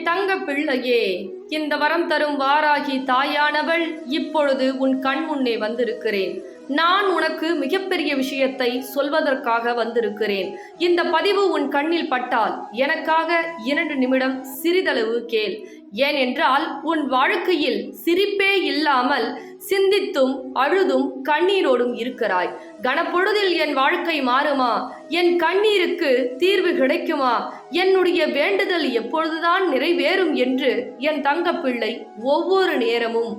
தங்க பிள்ளையே, இந்த வரம் தரும் வாராகி தாயானவள் இப்பொழுது உன் கண் முன்னே வந்திருக்கிறேன். நான் உனக்கு மிகப்பெரிய விஷயத்தை சொல்வதற்காக வந்திருக்கிறேன். இந்த பதிவு உன் கண்ணில் பட்டால் எனக்காக 2 நிமிடம் சிறிதளவு கேள். ஏனென்றால் உன் வாழ்க்கையில் சிரிப்பே இல்லாமல் சிந்தித்தும் அழுதும் கண்ணீரோடும் இருக்கிறாய். கனப்பொழுதில் என் வாழ்க்கை மாறுமா? என் கண்ணீருக்கு தீர்வு கிடைக்குமா? என்னுடைய வேண்டுதல் எப்பொழுதுதான் நிறைவேறும் என்று என் தங்கப்பிள்ளை ஒவ்வொரு நேரமும்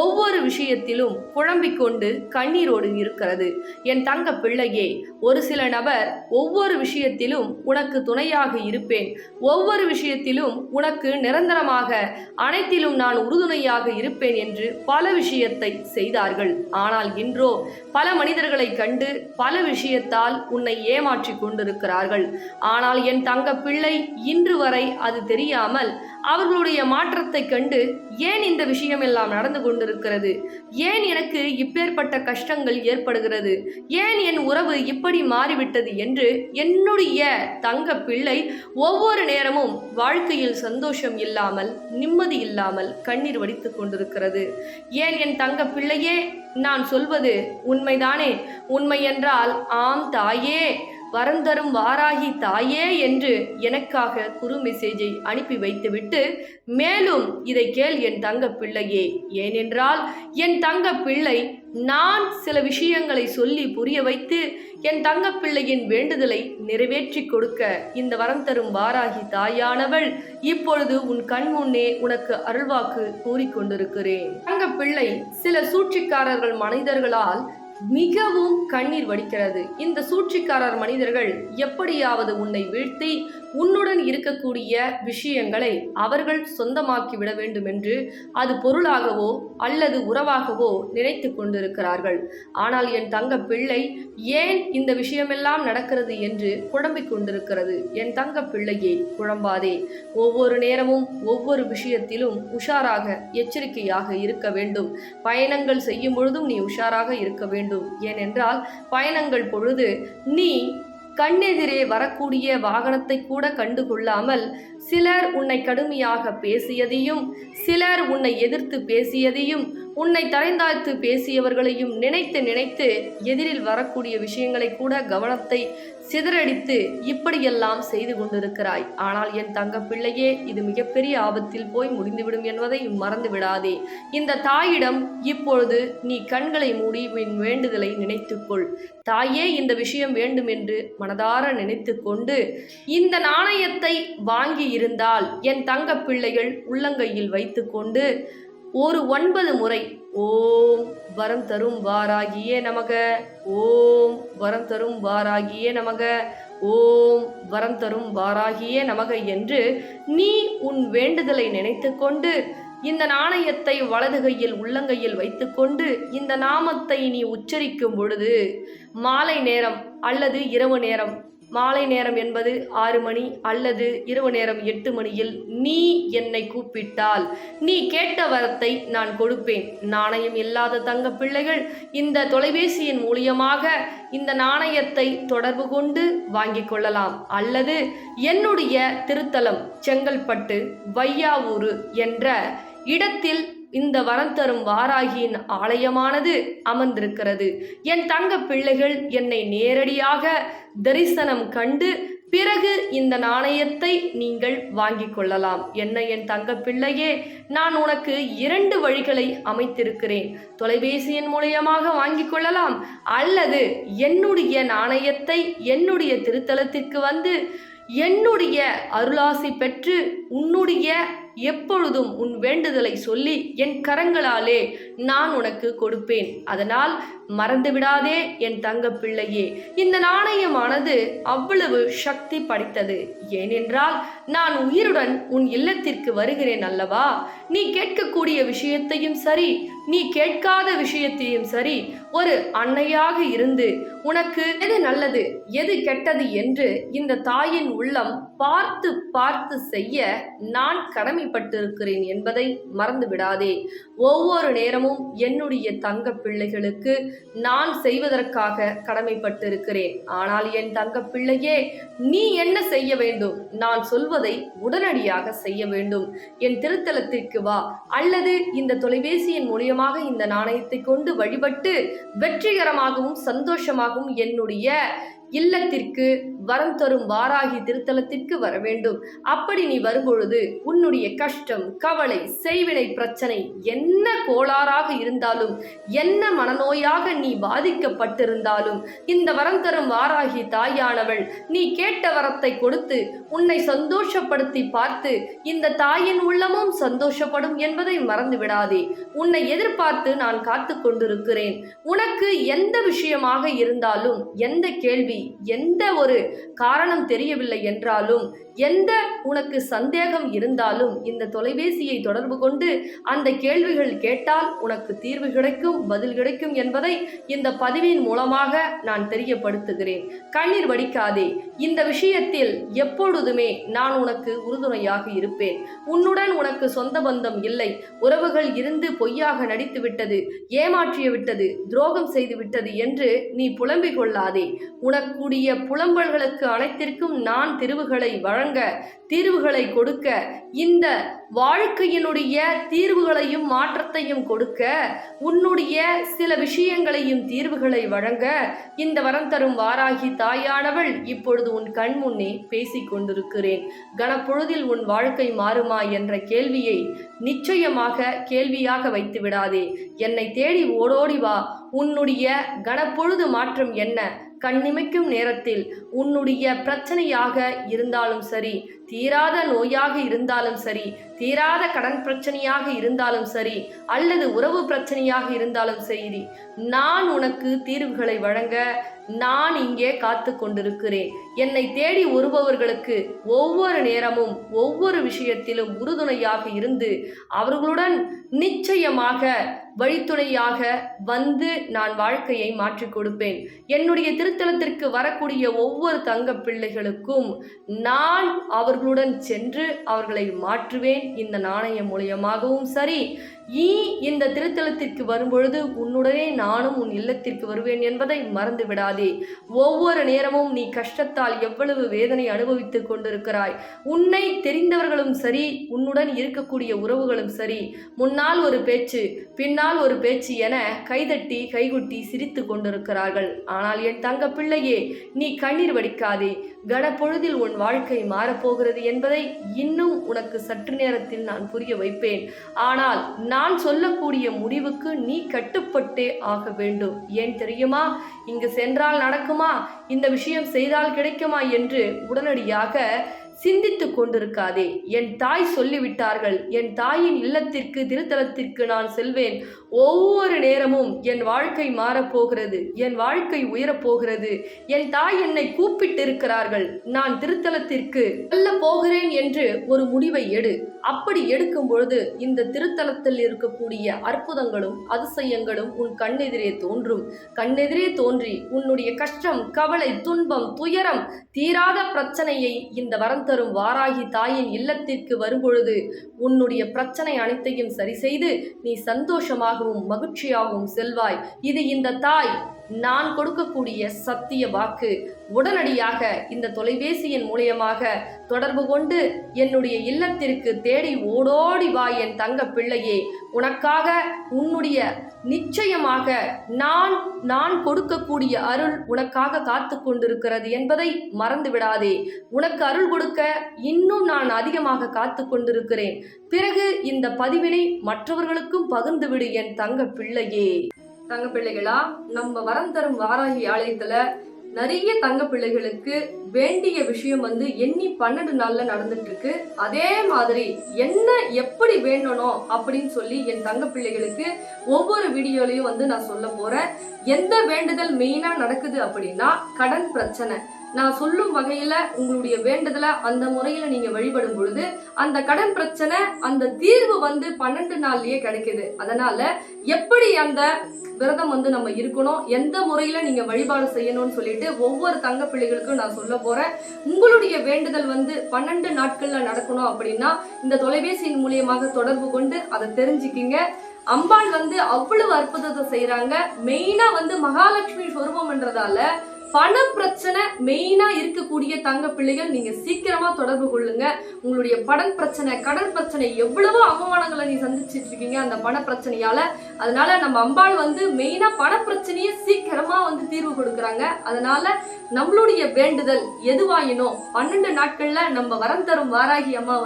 ஒவ்வொரு விஷயத்திலும் குழம்பிக் கொண்டு கண்ணீரோடு இருக்கிறது. என் தங்க பிள்ளையே, ஒரு சில நபர் ஒவ்வொரு விஷயத்திலும் உனக்கு துணையாக இருப்பேன், ஒவ்வொரு விஷயத்திலும் உனக்கு நிரந்தரமாக அனைத்திலும் நான் உறுதுணையாக இருப்பேன் என்று பல விஷயத்தை செய்தார்கள். ஆனால் இன்றோ பல மனிதர்களை கண்டு பல விஷயத்தால் உன்னை ஏமாற்றி கொண்டிருக்கிறார்கள். ஆனால் என் தங்க பிள்ளை இன்று வரை அது தெரியாமல் அவர்களுடைய மாற்றத்தை கண்டு ஏன் இந்த விஷயம் எல்லாம் நடந்து கொண்டிருக்கிறது, ஏன் எனக்கு இப்பேற்பட்ட கஷ்டங்கள் ஏற்படுகிறது, ஏன் என் உறவு இப்படி மாறிவிட்டது என்று என்னுடைய தங்க பிள்ளை ஒவ்வொரு நேரமும் வாழ்க்கையில் சந்தோஷம் இல்லாமல் நிம்மதி இல்லாமல் கண்ணீர் வடித்துக் கொண்டிருக்கிறது. ஏன் என் தங்க பிள்ளையே, நான் சொல்வது உண்மைதானே? உண்மை என்றால் ஆம் தாயே, வரந்தரும் வாராகி தாயே என்று எனக்காக குறு மெசேஜை அனுப்பி வைத்துவிட்டு மேலும் இதை கேள் என் தங்க பிள்ளையே. ஏனென்றால் என் தங்க பிள்ளை நான் சில விஷயங்களை சொல்லி புரிய வைத்து என் தங்க பிள்ளையின் வேண்டுதலை நிறைவேற்றி கொடுக்க இந்த வரம் தரும் வாராகி தாயானவள் இப்பொழுது உன் கண் முன்னே உனக்கு அருள்வாக்கு கூறிக்கொண்டிருக்கிறேன். தங்க பிள்ளை சில சூழ்ச்சிக்காரர்கள் மனிதர்களால் மிகவும் கண்ணீர் வடிக்கிறது. இந்த சூழ்ச்சிக்காரர் மனிதர்கள் எப்படியாவது உன்னை வீழ்த்தி உன்னுடன் இருக்கக்கூடிய விஷயங்களை அவர்கள் சொந்தமாக்கி விட வேண்டும் என்று அது பொருளாகவோ அல்லது உறவாகவோ நினைத்து கொண்டிருக்கிறார்கள். ஆனால் என் தங்க பிள்ளை ஏன் இந்த விஷயமெல்லாம் நடக்கிறது என்று குழம்பிக் கொண்டிருக்கிறது. என் தங்க பிள்ளையே, குழம்பாதே. ஒவ்வொரு நேரமும் ஒவ்வொரு விஷயத்திலும் உஷாராக எச்சரிக்கையாக இருக்க வேண்டும். பயணங்கள் செய்யும் பொழுதும் நீ உஷாராக இருக்க வேண்டும். ஏனென்றால் பயணங்கள் பொழுது நீ கண்ணெதிரே வரக்கூடிய வாகனத்தை கூட கண்டுகொள்ளாமல் சிலர் உன்னை கடுமையாக பேசியதையும், சிலர் உன்னை எதிர்த்து பேசியதையும், உன்னை தரைந்தாழ்த்து பேசியவர்களையும் நினைத்து நினைத்து எதிரில் வரக்கூடிய விஷயங்களை கூட கவனத்தை சிதறடித்து இப்படியெல்லாம் செய்து கொண்டிருக்கிறாய். ஆனால் என் தங்க பிள்ளையே, இது மிகப்பெரிய ஆபத்தில் போய் முடிந்துவிடும் என்பதை மறந்து விடாதே. இந்த தாயிடம் இப்பொழுது நீ கண்களை மூடி உன் வேண்டுதலை நினைத்துக்கொள். தாயே, இந்த விஷயம் வேண்டும் என்று மனதார நினைத்து கொண்டு இந்த நாணயத்தை வாங்கி இருந்தால் என் தங்க பிள்ளைகள் உள்ளங்கையில் வைத்து கொண்டு ஒரு 9 முறை ஓம் வரம் தரும் வாராகியே நமக, ஓம் வரம் தரும் வாராகியே நமக, ஓம் வரம் தரும் வாராகியே நமக என்று நீ உன் வேண்டுதலை நினைத்து கொண்டு இந்த நாணயத்தை வலது கையில் உள்ளங்கையில் வைத்துக்கொண்டு இந்த நாமத்தை நீ உச்சரிக்கும் பொழுது மாலை நேரம் அல்லது இரவு நேரம், மாலை நேரம் என்பது 6 மணி அல்லது இரவு நேரம் 8 மணியில் நீ என்னை கூப்பிட்டால் நீ கேட்ட வரத்தை நான் கொடுப்பேன். நாணயம் இல்லாத தங்க பிள்ளைகள் இந்த தொலைபேசியின் மூலியமாக இந்த நாணயத்தை தொடர்பு கொண்டு வாங்கிக் கொள்ளலாம். அல்லது என்னுடைய திருத்தலம் செங்கல்பட்டு வையாவூர் என்ற இடத்தில் இந்த வரம் தரும் வாராகியின் ஆலயமானது அமர்ந்திருக்கிறது. என் தங்க பிள்ளைகள் என்னை நேரடியாக தரிசனம் கண்டு பிறகு இந்த நாணயத்தை நீங்கள் வாங்கிக் கொள்ளலாம். என்ன என் தங்க பிள்ளையே, நான் உனக்கு 2 வழிகளை அமைத்திருக்கிறேன். தொலைபேசியின் மூலியமாக வாங்கிக் கொள்ளலாம், அல்லது என்னுடைய நாணயத்தை என்னுடைய திருத்தலத்திற்கு வந்து என்னுடைய அருளாசி பெற்று உன்னுடைய எப்பொழுதும் உன் வேண்டுதலை சொல்லி என் கரங்களாலே நான் உனக்கு கொடுப்பேன். அதனால் மறந்துவிடாதே என் தங்க பிள்ளையே. இந்த நாணயமானது அவ்வளவு சக்தி படைத்தது. ஏனென்றால் நான் உயிருடன் உன் இல்லத்திற்கு வருகிறேன் அல்லவா? நீ கேட்கக்கூடிய விஷயத்தையும் சரி, நீ கேட்காத விஷயத்தையும் சரி, ஒரு அன்னையாக இருந்து உனக்கு எது நல்லது எது கெட்டது என்று இந்த தாயின் உள்ளம் பார்த்து பார்த்து செய்ய நான் கடமைப்பட்டிருக்கிறேன் என்பதை மறந்து விடாதே. ஒவ்வொரு நேரமும் என்னுடைய தங்க பிள்ளைகளுக்கு நான் செய்வதற்காக கடமைப்பட்டிருக்கிறேன். ஆனால் என் தங்க பிள்ளையே, நீ என்ன செய்ய வேண்டும்? நான் சொல்வதை உடனடியாக செய்ய வேண்டும். என் திருத்தலத்திற்கு வா, அல்லது இந்த தொலைபேசியின் மூலியமாக இந்த நாணயத்தை கொண்டு வழிபட்டு வெற்றிகரமாகவும் சந்தோஷமாகவும் என்னுடைய இல்லத்திற்கு வரம் தரும் வாராகி திருத்தலத்திற்கு வர வேண்டும். அப்படி நீ வரும்பொழுது உன்னுடைய கஷ்டம், கவலை, செய்வினை பிரச்சனை என்ன கோளாறாக இருந்தாலும், என்ன மனநோயாக நீ பாதிக்கப்பட்டிருந்தாலும், இந்த வரம் தரும் வாராகி தாயானவள் நீ கேட்ட வரத்தை கொடுத்து உன்னை சந்தோஷப்படுத்தி பார்த்து இந்த தாயின் உள்ளமும் சந்தோஷப்படும் என்பதை மறந்து விடாதே. உன்னை எதிர்பார்த்து நான் காத்து கொண்டிருக்கிறேன். உனக்கு எந்த விஷயமாக இருந்தாலும், எந்த கேள்வி, எந்த ஒரு காரணம் தெரியவில்லை என்றாலும், எந்த உனக்கு சந்தேகம் இருந்தாலும் இந்த தொலைபேசியை தொடர்பு கொண்டு அந்த கேள்விகள் கேட்டால் உனக்கு தீர்வு கிடைக்கும், பதில் கிடைக்கும் என்பதை இந்த பதிவின் மூலமாக நான் தெரியப்படுத்துகிறேன். கண்ணீர் வடிக்காதே. இந்த விஷயத்தில் எப்பொழுதுமே நான் உனக்கு உறுதுணையாக இருப்பேன். உன்னுடன் உனக்கு சொந்த பந்தம் இல்லை, உறவுகள் இருந்து பொய்யாக நடித்து விட்டது, ஏமாற்றிய விட்டது, துரோகம் செய்து விட்டது என்று நீ புலம்பிக் கொள்ளாதே. உனக்குடைய புலம்பல்களுக்கு அனைத்திற்கும் நான் தீர்வுகளை வழங்க, தீர்வுகளை கொடுக்க, இந்த வாழ்க்கையினுடைய தீர்வுகளையும் மாற்றத்தையும் கொடுக்க, உன்னுடைய சில விஷயங்களையும் தீர்வுகளை வழங்க இந்த வரம் தரும் வாராகி தாயானவள் இப்பொழுது உன் கண் முன்னே பேசிக் கொண்டிருக்கிறேன். கணப்பொழுதில் உன் வாழ்க்கை மாறுமா என்ற கேள்வியை நிச்சயமாக கேள்வியாக வைத்து விடாதே. என்னை தேடி ஓடோடி வா. உன்னுடைய கணப்பொழுது மாற்றம் என்ன? கண்ணிமைக்கும் நேரத்தில் உன்னுடைய பிரச்சனையாக இருந்தாலும் சரி, தீராத நோயாக இருந்தாலும் சரி, தீராத கடன் பிரச்சனையாக இருந்தாலும் சரி, அல்லது உறவு பிரச்சனையாக இருந்தாலும் சரி, நான் உனக்கு தீர்வுகளை வழங்க நான் இங்கே காத்து கொண்டிருக்கிறேன். என்னை தேடி வருபவர்களுக்கு ஒவ்வொரு நேரமும் ஒவ்வொரு விஷயத்திலும் உறுதுணையாக இருந்து அவர்களுடன் நிச்சயமாக வழித்துணையாக வந்து நான் வாழ்க்கையை மாற்றிக் கொடுப்பேன். என்னுடைய திருத்தலத்திற்கு வரக்கூடிய ஒவ்வொரு தங்க பிள்ளைகளுக்கும் நான் அவர்களுடன் சென்று அவர்களை மாற்றுவேன். இந்த நாணயம் மூலியமாகவும் சரி, இந்த திருத்தலத்திற்கு வரும்பொழுது உன்னுடனே நானும் உன் இல்லத்திற்கு வருவேன் என்பதை மறந்து விடாதே. ஒவ்வொரு நேரமும் நீ கஷ்டத்தால் எவ்வளவு வேதனை அனுபவித்துக் கொண்டிருக்கிறாய். உன்னை தெரிந்தவர்களும் சரி, உன்னுடன் இருக்கக்கூடிய உறவுகளும் சரி, முன்னால் ஒரு பேச்சு பின்னால் ஒரு பேச்சு என கைதட்டி கைகுட்டி சிரித்து கொண்டிருக்கிறார்கள். ஆனால் என் தங்க பிள்ளையே, நீ கண்ணீர் வடிக்காதே. கணப்பொழுதில் உன் வாழ்க்கை மாறப்போகிறது என்பதை இன்னும் உனக்கு சற்று நேரத்தில் நான் புரிய வைப்பேன். ஆனால் நான் சொல்லக்கூடிய முடிவுக்கு நீ கட்டுப்பட்டே ஆக வேண்டும். ஏன் தெரியுமா? இங்கு சென்றால் நடக்குமா, இந்த விஷயம் செய்தால் கிடைக்குமா என்று உடனடியாக சிந்தித்து கொண்டிருக்காதே. என் தாய் சொல்லிவிட்டார்கள், என் தாயின் இல்லத்திற்கு திருத்தலத்திற்கு நான் செல்வேன். ஒவ்வொரு நேரமும் என் வாழ்க்கை மாறப்போகிறது, என் வாழ்க்கை உயரப்போகிறது. என் தாய் என்னை கூப்பிட்டிருக்கிறார்கள், நான் திருத்தலத்திற்கு செல்ல போகிறேன் என்று ஒரு முடிவை எடு. அப்படி எடுக்கும் பொழுது இந்த திருத்தலத்தில் இருக்கக்கூடிய அற்புதங்களும் அதிசயங்களும் உன் கண்ணெதிரே தோன்றும். கண்ணெதிரே தோன்றி உன்னுடைய கஷ்டம், கவலை, துன்பம், துயரம், தீராத பிரச்சனையை இந்த வரம் தரும் வாராகி தாயின் இல்லத்திற்கு வரும்பொழுது உன்னுடைய பிரச்சனை அனைத்தையும் சரி செய்து நீ சந்தோஷமாகவும் மகிழ்ச்சியாகவும் செல்வாய். இது இந்த தாய் நான் கொடுக்கக்கூடிய சத்திய வாக்கு. உடனடியாக இந்த தொலைபேசியின் மூலியமாக தொடர்பு கொண்டு என்னுடைய இல்லத்திற்கு தேடி ஓடோடி வா என் தங்க பிள்ளையே. உனக்காக உன்னுடைய நிச்சயமாக நான் கொடுக்கக்கூடிய அருள் உனக்காக காத்து கொண்டிருக்கிறது என்பதை மறந்து விடாதே. உனக்கு அருள் கொடுக்க இன்னும் நான் அதிகமாக காத்து கொண்டிருக்கிறேன். பிறகு இந்த பதிவினை மற்றவர்களுக்கும் பகிர்ந்துவிடு என் தங்க பிள்ளையே. தங்க பிள்ளைகளா, நம்ம வரம் தரும் வாராகி ஆலயத்துல நிறைய தங்க பிள்ளைகளுக்கு வேண்டிய விஷயம் எண்ணி 12 நாள்ல நடந்துட்டு இருக்கு. அதே மாதிரி என்ன எப்படி வேண்டணும் அப்படின்னு சொல்லி என் தங்க பிள்ளைகளுக்கு ஒவ்வொரு வீடியோலையும் நான் சொல்ல போறேன். எந்த வேண்டுதல் மெயினா நடக்குது அப்படின்னா, கடன் பிரச்சனை, நான் சொல்லும் வகையில உங்களுடைய வேண்டுதலை அந்த முறையில நீங்க வழிபடும் பொழுது அந்த கடன் பிரச்சனை அந்த தீர்வு 12 நாள்லயே கிடைக்குது. அதனால எப்படி அந்த விரதம் நம்ம இருக்கணும், எந்த முறையில நீங்க வழிபாடு செய்யணும்னு சொல்லிட்டு ஒவ்வொரு தங்க பிள்ளைகளுக்கும் நான் சொல்ல போறேன். உங்களுடைய வேண்டுதல் 12 நாட்கள்ல நடக்கணும் அப்படின்னா இந்த தொலைபேசியின் மூலியமாக தொடர்பு கொண்டு அதை தெரிஞ்சுக்கிங்க. அம்பாள் அவ்வளவு அற்புதத்தை செய்யறாங்க. மெயினா மகாலட்சுமி சொரூபம்ன்றதால பண பிரச்சனை மெயினா இருக்கக்கூடிய தங்க பிள்ளைகள் நீங்க சீக்கிரமா தொடர்பு கொள்ளுங்க. உங்களுடைய கடன் பிரச்சனை எவ்வளவோ அவமானங்களை நீ சந்திச்சிட்டு இருக்கீங்க அந்த பண பிரச்சனையால. அதனால நம்ம அம்பாள் மெயினா பண பிரச்சனையை சீக்கிரமா தீர்வு கொடுக்கறாங்க. அதனால நம்மளுடைய வேண்டுதல் எதுவாயினோ 12 நாட்கள்ல நம்ம வரம் தரும் வாராகி அம்மா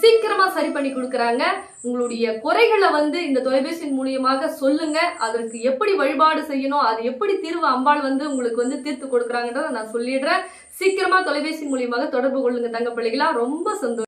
சீக்கிரமா சரி பண்ணி கொடுக்கறாங்க. உங்களுடைய குறைகளை இந்த தொலைபேசியின் மூலியமாக சொல்லுங்க. அதற்கு எப்படி வழிபாடு செய்யணும், அது எப்படி தீர்வு அம்பாள் உங்களுக்கு தீர்த்து கொடுக்கறாங்கன்றத நான் சொல்லிடுறேன். சீக்கிரமா தொலைபேசி மூலியமாக தொடர்பு கொள்ளுங்க தங்க பிள்ளைகளா. ரொம்ப சந்தோஷம்.